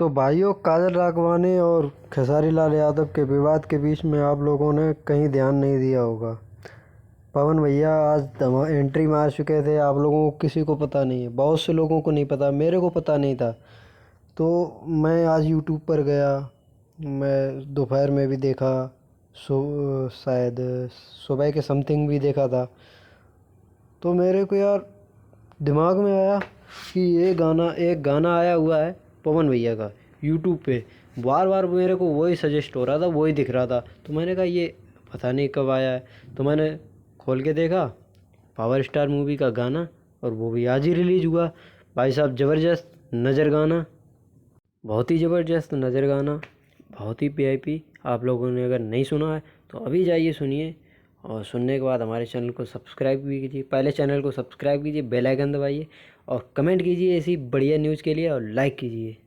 तो भाइयों, काजल राघवानी और खेसारी लाल यादव के विवाद के बीच में आप लोगों ने कहीं ध्यान नहीं दिया होगा। पवन भैया आज एंट्री मार चुके थे। आप लोगों को किसी को पता नहीं है, बहुत से लोगों को नहीं पता, मेरे को पता नहीं था। तो मैं आज यूट्यूब पर गया, मैं दोपहर में भी देखा, शायद सुबह के समथिंग भी देखा था। तो मेरे को यार दिमाग में आया कि ये गाना, एक गाना आया हुआ है पवन भैया का यूट्यूब पे। बार बार मेरे को वही सजेस्ट हो रहा था, वही दिख रहा था। तो मैंने कहा ये पता नहीं कब आया है। तो मैंने खोल के देखा, पावर स्टार मूवी का गाना, और वो भी आज ही रिलीज़ हुआ। भाई साहब, ज़बरदस्त नज़र गाना, बहुत ही ज़बरदस्त नज़र गाना, बहुत ही पीआईपी। आप लोगों ने अगर नहीं सुना है तो अभी जाइए सुनिए, और सुनने के बाद हमारे चैनल को सब्सक्राइब भी कीजिए। पहले चैनल को सब्सक्राइब कीजिए, बेल आइकन दबाइए, और कमेंट कीजिए ऐसी बढ़िया न्यूज़ के लिए, और लाइक कीजिए।